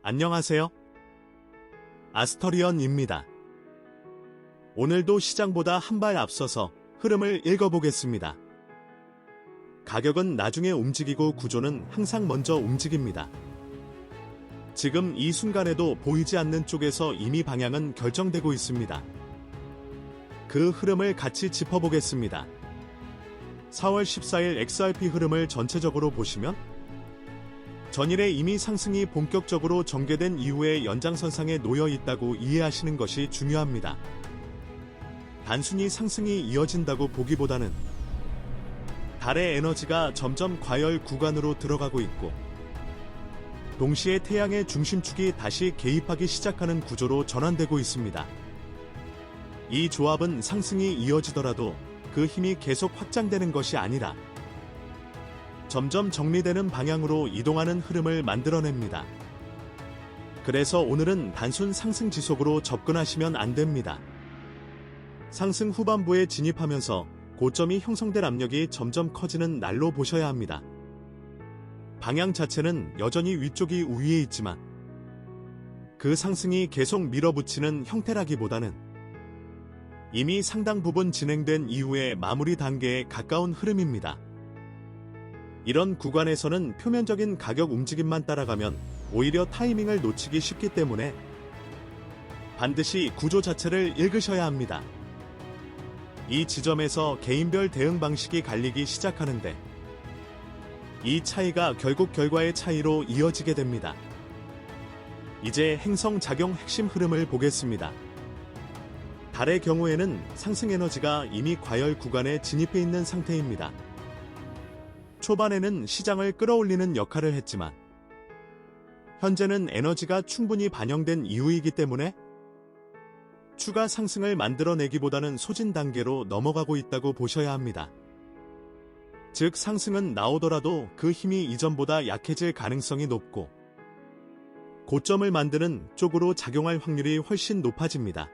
안녕하세요. 아스터리언입니다. 오늘도 시장보다 한 발 앞서서 흐름을 읽어보겠습니다. 가격은 나중에 움직이고 구조는 항상 먼저 움직입니다. 지금 이 순간에도 보이지 않는 쪽에서 이미 방향은 결정되고 있습니다. 그 흐름을 같이 짚어보겠습니다. 4월 14일 XRP 흐름을 전체적으로 보시면 전일에 이미 상승이 본격적으로 전개된 이후에 연장선상에 놓여 있다고 이해하시는 것이 중요합니다. 단순히 상승이 이어진다고 보기보다는 달의 에너지가 점점 과열 구간으로 들어가고 있고 동시에 태양의 중심축이 다시 개입하기 시작하는 구조로 전환되고 있습니다. 이 조합은 상승이 이어지더라도 그 힘이 계속 확장되는 것이 아니라 점점 정리되는 방향으로 이동하는 흐름을 만들어냅니다. 그래서 오늘은 단순 상승 지속으로 접근하시면 안 됩니다. 상승 후반부에 진입하면서 고점이 형성될 압력이 점점 커지는 날로 보셔야 합니다. 방향 자체는 여전히 위쪽이 우위에 있지만 그 상승이 계속 밀어붙이는 형태라기보다는 이미 상당 부분 진행된 이후의 마무리 단계에 가까운 흐름입니다. 이런 구간에서는 표면적인 가격 움직임만 따라가면 오히려 타이밍을 놓치기 쉽기 때문에 반드시 구조 자체를 읽으셔야 합니다. 이 지점에서 개인별 대응 방식이 갈리기 시작하는데 이 차이가 결국 결과의 차이로 이어지게 됩니다. 이제 행성작용 핵심 흐름을 보겠습니다. 달의 경우에는 상승 에너지가 이미 과열 구간에 진입해 있는 상태입니다. 초반에는 시장을 끌어올리는 역할을 했지만 현재는 에너지가 충분히 반영된 이후이기 때문에 추가 상승을 만들어내기보다는 소진 단계로 넘어가고 있다고 보셔야 합니다. 즉 상승은 나오더라도 그 힘이 이전보다 약해질 가능성이 높고 고점을 만드는 쪽으로 작용할 확률이 훨씬 높아집니다.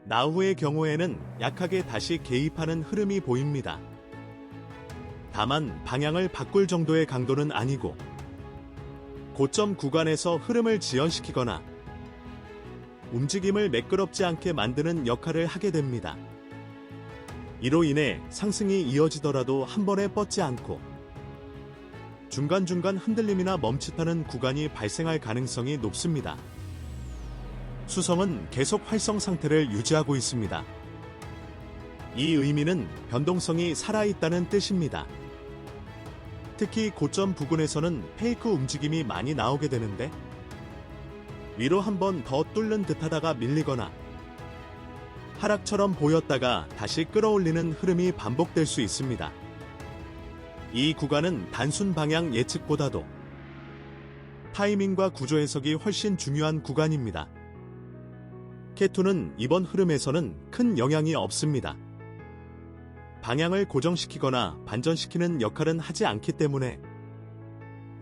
나후의 경우에는 약하게 다시 개입하는 흐름이 보입니다. 다만 방향을 바꿀 정도의 강도는 아니고 고점 구간에서 흐름을 지연시키거나 움직임을 매끄럽지 않게 만드는 역할을 하게 됩니다. 이로 인해 상승이 이어지더라도 한 번에 뻗지 않고 중간중간 흔들림이나 멈칫하는 구간이 발생할 가능성이 높습니다. 수성은 계속 활성 상태를 유지하고 있습니다. 이 의미는 변동성이 살아있다는 뜻입니다. 특히 고점 부근에서는 페이크 움직임이 많이 나오게 되는데 위로 한 번 더 뚫는 듯하다가 밀리거나 하락처럼 보였다가 다시 끌어올리는 흐름이 반복될 수 있습니다. 이 구간은 단순 방향 예측보다도 타이밍과 구조 해석이 훨씬 중요한 구간입니다. K2는 이번 흐름에서는 큰 영향이 없습니다. 방향을 고정시키거나 반전시키는 역할은 하지 않기 때문에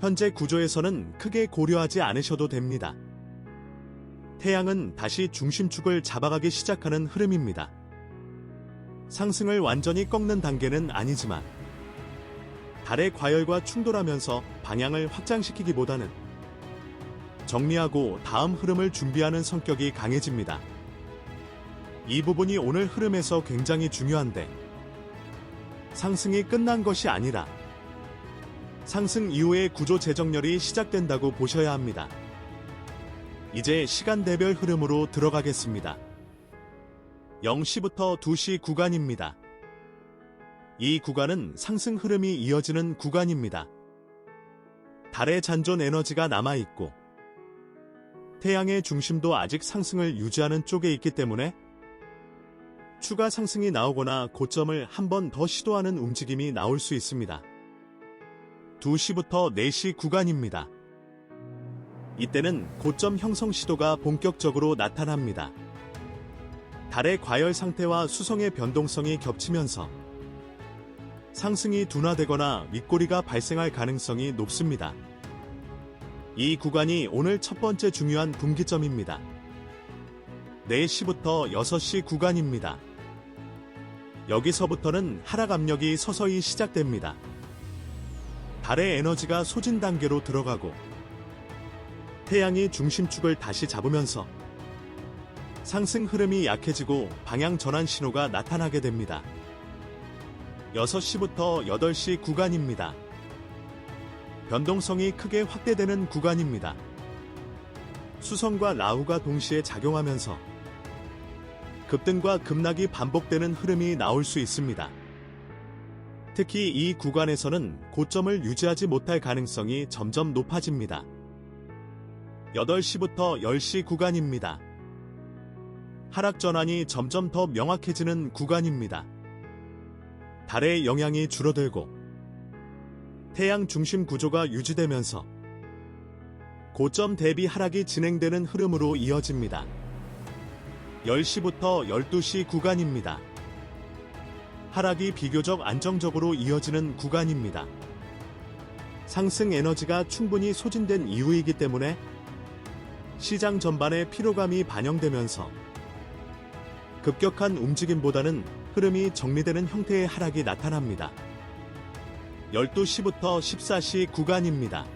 현재 구조에서는 크게 고려하지 않으셔도 됩니다. 태양은 다시 중심축을 잡아가기 시작하는 흐름입니다. 상승을 완전히 꺾는 단계는 아니지만 달의 과열과 충돌하면서 방향을 확장시키기보다는 정리하고 다음 흐름을 준비하는 성격이 강해집니다. 이 부분이 오늘 흐름에서 굉장히 중요한데 상승이 끝난 것이 아니라 상승 이후의 구조 재정렬이 시작된다고 보셔야 합니다. 이제 시간대별 흐름으로 들어가겠습니다. 0시부터 2시 구간입니다. 이 구간은 상승 흐름이 이어지는 구간입니다. 달의 잔존 에너지가 남아있고 태양의 중심도 아직 상승을 유지하는 쪽에 있기 때문에 추가 상승이 나오거나 고점을 한 번 더 시도하는 움직임이 나올 수 있습니다. 2시부터 4시 구간입니다. 이때는 고점 형성 시도가 본격적으로 나타납니다. 달의 과열 상태와 수성의 변동성이 겹치면서 상승이 둔화되거나 윗꼬리가 발생할 가능성이 높습니다. 이 구간이 오늘 첫 번째 중요한 분기점입니다. 4시부터 6시 구간입니다. 여기서부터는 하락 압력이 서서히 시작됩니다. 달의 에너지가 소진 단계로 들어가고 태양이 중심축을 다시 잡으면서 상승 흐름이 약해지고 방향 전환 신호가 나타나게 됩니다. 6시부터 8시 구간입니다. 변동성이 크게 확대되는 구간입니다. 수성과 라후가 동시에 작용하면서 급등과 급락이 반복되는 흐름이 나올 수 있습니다. 특히 이 구간에서는 고점을 유지하지 못할 가능성이 점점 높아집니다. 8시부터 10시 구간입니다. 하락 전환이 점점 더 명확해지는 구간입니다. 달의 영향이 줄어들고 태양 중심 구조가 유지되면서 고점 대비 하락이 진행되는 흐름으로 이어집니다. 10시부터 12시 구간입니다. 하락이 비교적 안정적으로 이어지는 구간입니다. 상승 에너지가 충분히 소진된 이후이기 때문에 시장 전반에 피로감이 반영되면서 급격한 움직임보다는 흐름이 정리되는 형태의 하락이 나타납니다. 12시부터 14시 구간입니다.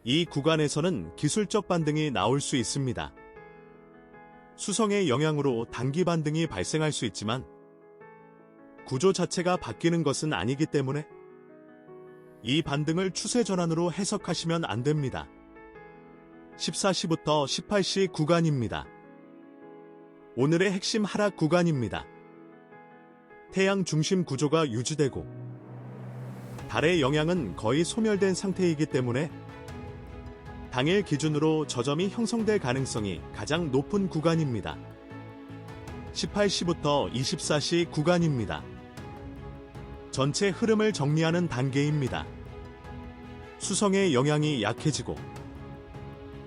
이 구간에서는 기술적 반등이 나올 수 있습니다. 수성의 영향으로 단기 반등이 발생할 수 있지만 구조 자체가 바뀌는 것은 아니기 때문에 이 반등을 추세 전환으로 해석하시면 안 됩니다. 14시부터 18시 구간입니다. 오늘의 핵심 하락 구간입니다. 태양 중심 구조가 유지되고 달의 영향은 거의 소멸된 상태이기 때문에 당일 기준으로 저점이 형성될 가능성이 가장 높은 구간입니다. 18시부터 24시 구간입니다. 전체 흐름을 정리하는 단계입니다. 수성의 영향이 약해지고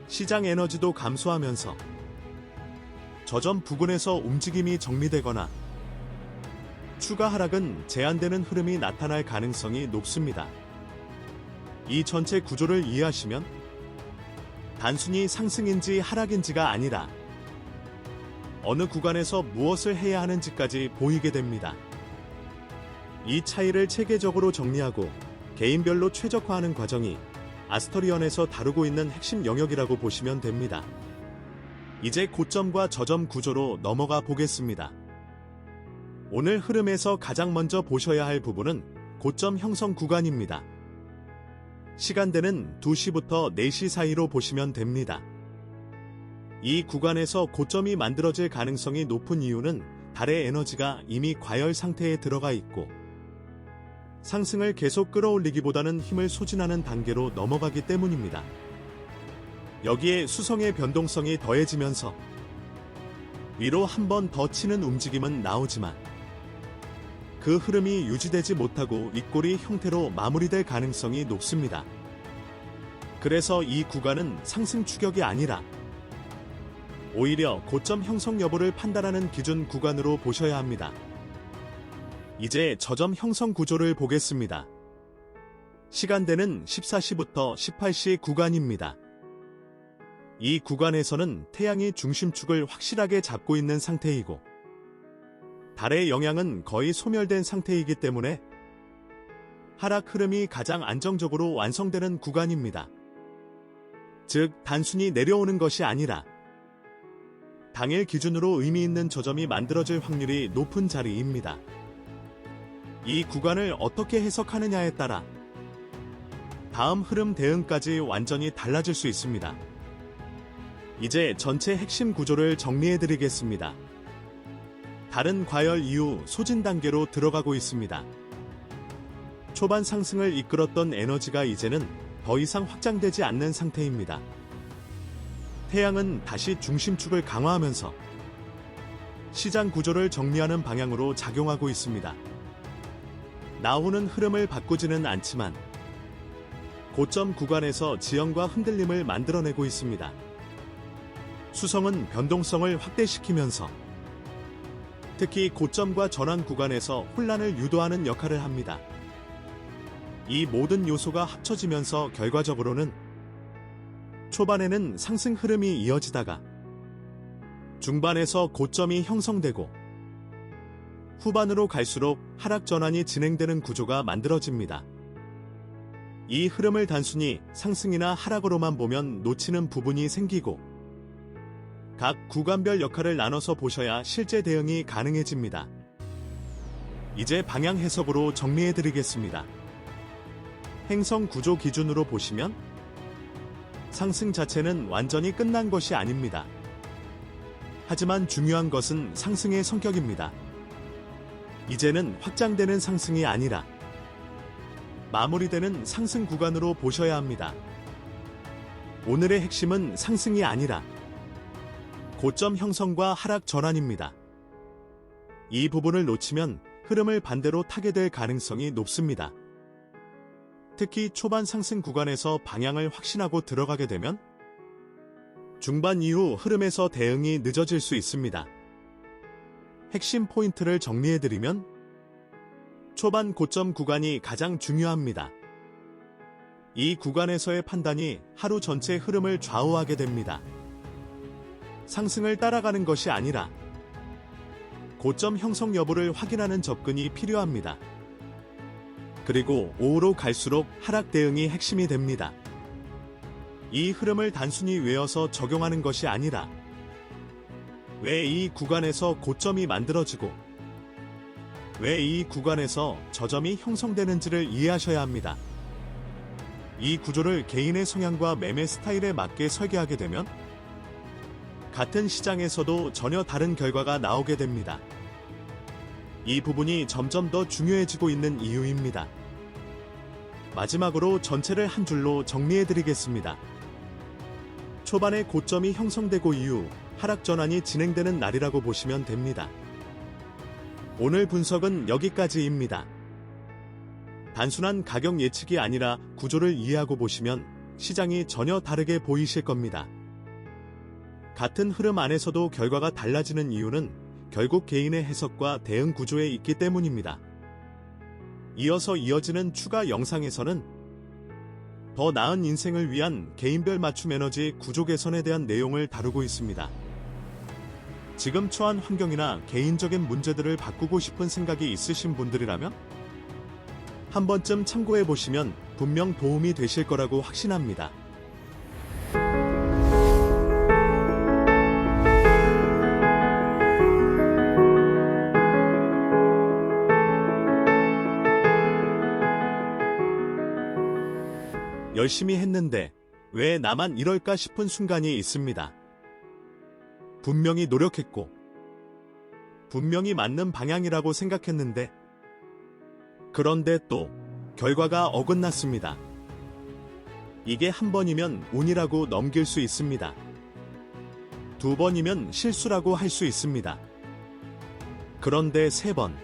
시장 에너지도 감소하면서 저점 부근에서 움직임이 정리되거나 추가 하락은 제한되는 흐름이 나타날 가능성이 높습니다. 이 전체 구조를 이해하시면 단순히 상승인지 하락인지가 아니라 어느 구간에서 무엇을 해야 하는지까지 보이게 됩니다. 이 차이를 체계적으로 정리하고 개인별로 최적화하는 과정이 아스터리언에서 다루고 있는 핵심 영역이라고 보시면 됩니다. 이제 고점과 저점 구조로 넘어가 보겠습니다. 오늘 흐름에서 가장 먼저 보셔야 할 부분은 고점 형성 구간입니다. 시간대는 2시부터 4시 사이로 보시면 됩니다. 이 구간에서 고점이 만들어질 가능성이 높은 이유는 달의 에너지가 이미 과열 상태에 들어가 있고 상승을 계속 끌어올리기보다는 힘을 소진하는 단계로 넘어가기 때문입니다. 여기에 수성의 변동성이 더해지면서 위로 한 번 더 치는 움직임은 나오지만 그 흐름이 유지되지 못하고 윗꼬리 형태로 마무리될 가능성이 높습니다. 그래서 이 구간은 상승 추격이 아니라 오히려 고점 형성 여부를 판단하는 기준 구간으로 보셔야 합니다. 이제 저점 형성 구조를 보겠습니다. 시간대는 14시부터 18시 구간입니다. 이 구간에서는 태양이 중심축을 확실하게 잡고 있는 상태이고 달의 영향은 거의 소멸된 상태이기 때문에 하락 흐름이 가장 안정적으로 완성되는 구간입니다. 즉, 단순히 내려오는 것이 아니라 당일 기준으로 의미 있는 저점이 만들어질 확률이 높은 자리입니다. 이 구간을 어떻게 해석하느냐에 따라 다음 흐름 대응까지 완전히 달라질 수 있습니다. 이제 전체 핵심 구조를 정리해드리겠습니다. 달은 과열 이후 소진 단계로 들어가고 있습니다. 초반 상승을 이끌었던 에너지가 이제는 더 이상 확장되지 않는 상태입니다. 태양은 다시 중심축을 강화하면서 시장 구조를 정리하는 방향으로 작용하고 있습니다. 라후는 흐름을 바꾸지는 않지만 고점 구간에서 지형과 흔들림을 만들어내고 있습니다. 수성은 변동성을 확대시키면서 특히 고점과 전환 구간에서 혼란을 유도하는 역할을 합니다. 이 모든 요소가 합쳐지면서 결과적으로는 초반에는 상승 흐름이 이어지다가 중반에서 고점이 형성되고 후반으로 갈수록 하락 전환이 진행되는 구조가 만들어집니다. 이 흐름을 단순히 상승이나 하락으로만 보면 놓치는 부분이 생기고 각 구간별 역할을 나눠서 보셔야 실제 대응이 가능해집니다. 이제 방향 해석으로 정리해드리겠습니다. 행성 구조 기준으로 보시면 상승 자체는 완전히 끝난 것이 아닙니다. 하지만 중요한 것은 상승의 성격입니다. 이제는 확장되는 상승이 아니라 마무리되는 상승 구간으로 보셔야 합니다. 오늘의 핵심은 상승이 아니라 고점 형성과 하락 전환입니다. 이 부분을 놓치면 흐름을 반대로 타게 될 가능성이 높습니다. 특히 초반 상승 구간에서 방향을 확신하고 들어가게 되면 중반 이후 흐름에서 대응이 늦어질 수 있습니다. 핵심 포인트를 정리해드리면 초반 고점 구간이 가장 중요합니다. 이 구간에서의 판단이 하루 전체 흐름을 좌우하게 됩니다. 상승을 따라가는 것이 아니라 고점 형성 여부를 확인하는 접근이 필요합니다. 그리고 오후로 갈수록 하락 대응이 핵심이 됩니다. 이 흐름을 단순히 외워서 적용하는 것이 아니라 왜 이 구간에서 고점이 만들어지고 왜 이 구간에서 저점이 형성되는지를 이해하셔야 합니다. 이 구조를 개인의 성향과 매매 스타일에 맞게 설계하게 되면 같은 시장에서도 전혀 다른 결과가 나오게 됩니다. 이 부분이 점점 더 중요해지고 있는 이유입니다. 마지막으로 전체를 한 줄로 정리해드리겠습니다. 초반에 고점이 형성되고 이후 하락 전환이 진행되는 날이라고 보시면 됩니다. 오늘 분석은 여기까지입니다. 단순한 가격 예측이 아니라 구조를 이해하고 보시면 시장이 전혀 다르게 보이실 겁니다. 같은 흐름 안에서도 결과가 달라지는 이유는 결국 개인의 해석과 대응 구조에 있기 때문입니다. 이어서 이어지는 추가 영상에서는 더 나은 인생을 위한 개인별 맞춤 에너지 구조 개선에 대한 내용을 다루고 있습니다. 지금 처한 환경이나 개인적인 문제들을 바꾸고 싶은 생각이 있으신 분들이라면 한 번쯤 참고해 보시면 분명 도움이 되실 거라고 확신합니다. 열심히 했는데 왜 나만 이럴까 싶은 순간이 있습니다. 분명히 노력했고 분명히 맞는 방향이라고 생각했는데 그런데 또 결과가 어긋났습니다. 이게 한 번이면 운이라고 넘길 수 있습니다. 두 번이면 실수라고 할 수 있습니다. 그런데 세 번,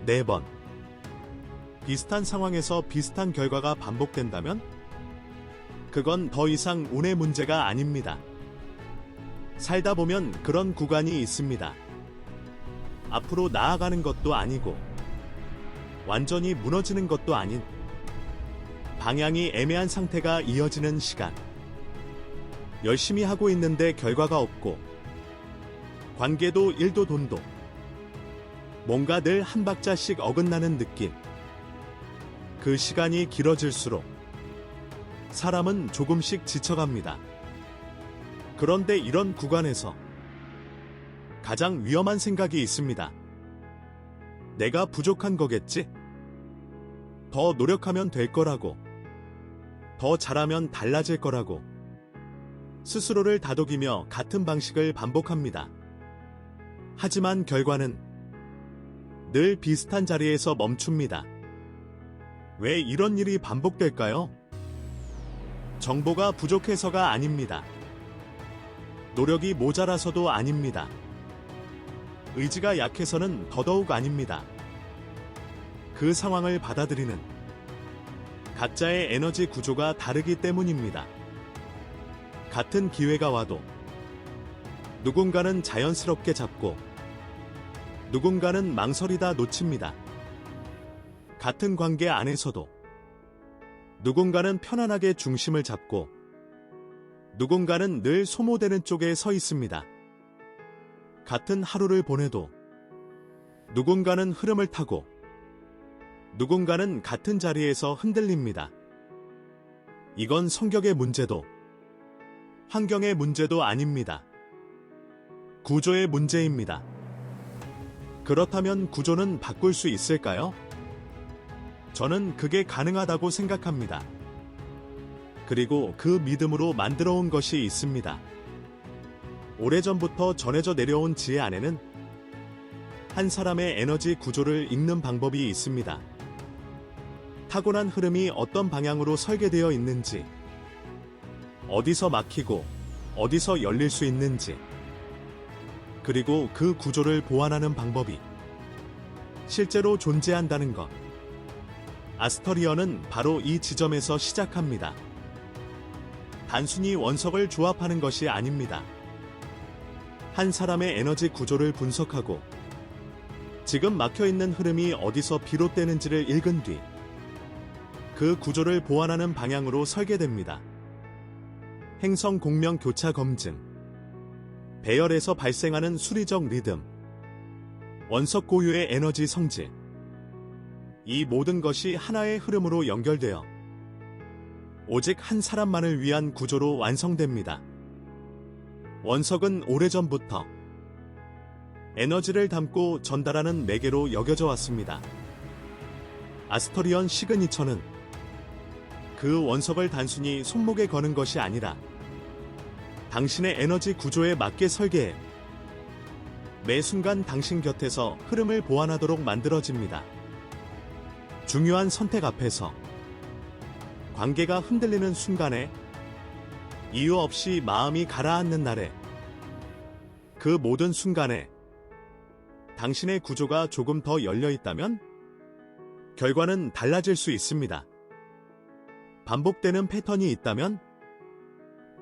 네 번 비슷한 상황에서 비슷한 결과가 반복된다면 그건 더 이상 운의 문제가 아닙니다. 살다 보면 그런 구간이 있습니다. 앞으로 나아가는 것도 아니고 완전히 무너지는 것도 아닌 방향이 애매한 상태가 이어지는 시간. 열심히 하고 있는데 결과가 없고 관계도 일도 돈도 뭔가 늘 한 박자씩 어긋나는 느낌. 그 시간이 길어질수록 사람은 조금씩 지쳐갑니다. 그런데 이런 구간에서 가장 위험한 생각이 있습니다. 내가 부족한 거겠지? 더 노력하면 될 거라고. 더 잘하면 달라질 거라고. 스스로를 다독이며 같은 방식을 반복합니다. 하지만 결과는 늘 비슷한 자리에서 멈춥니다. 왜 이런 일이 반복될까요? 정보가 부족해서가 아닙니다. 노력이 모자라서도 아닙니다. 의지가 약해서는 더더욱 아닙니다. 그 상황을 받아들이는 각자의 에너지 구조가 다르기 때문입니다. 같은 기회가 와도 누군가는 자연스럽게 잡고 누군가는 망설이다 놓칩니다. 같은 관계 안에서도 누군가는 편안하게 중심을 잡고 누군가는 늘 소모되는 쪽에 서 있습니다. 같은 하루를 보내도 누군가는 흐름을 타고 누군가는 같은 자리에서 흔들립니다. 이건 성격의 문제도, 환경의 문제도 아닙니다. 구조의 문제입니다. 그렇다면 구조는 바꿀 수 있을까요? 저는 그게 가능하다고 생각합니다. 그리고 그 믿음으로 만들어 온 것이 있습니다. 오래전부터 전해져 내려온 지혜 안에는 한 사람의 에너지 구조를 읽는 방법이 있습니다. 타고난 흐름이 어떤 방향으로 설계되어 있는지, 어디서 막히고 어디서 열릴 수 있는지, 그리고 그 구조를 보완하는 방법이 실제로 존재한다는 것. 아스터리언은 바로 이 지점에서 시작합니다. 단순히 원석을 조합하는 것이 아닙니다. 한 사람의 에너지 구조를 분석하고 지금 막혀있는 흐름이 어디서 비롯되는지를 읽은 뒤 그 구조를 보완하는 방향으로 설계됩니다. 행성 공명 교차 검증, 배열에서 발생하는 수리적 리듬, 원석 고유의 에너지 성질, 이 모든 것이 하나의 흐름으로 연결되어 오직 한 사람만을 위한 구조로 완성됩니다. 원석은 오래전부터 에너지를 담고 전달하는 매개로 여겨져 왔습니다. 아스터리언 시그니처는 그 원석을 단순히 손목에 거는 것이 아니라 당신의 에너지 구조에 맞게 설계해 매 순간 당신 곁에서 흐름을 보완하도록 만들어집니다. 중요한 선택 앞에서, 관계가 흔들리는 순간에, 이유 없이 마음이 가라앉는 날에, 그 모든 순간에 당신의 구조가 조금 더 열려 있다면 결과는 달라질 수 있습니다. 반복되는 패턴이 있다면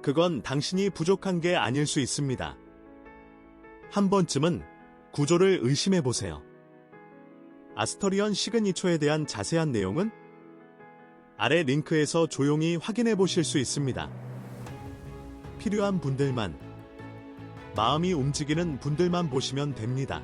그건 당신이 부족한 게 아닐 수 있습니다. 한 번쯤은 구조를 의심해 보세요. 아스터리언 시그니처에 대한 자세한 내용은 아래 링크에서 조용히 확인해 보실 수 있습니다. 필요한 분들만, 마음이 움직이는 분들만 보시면 됩니다.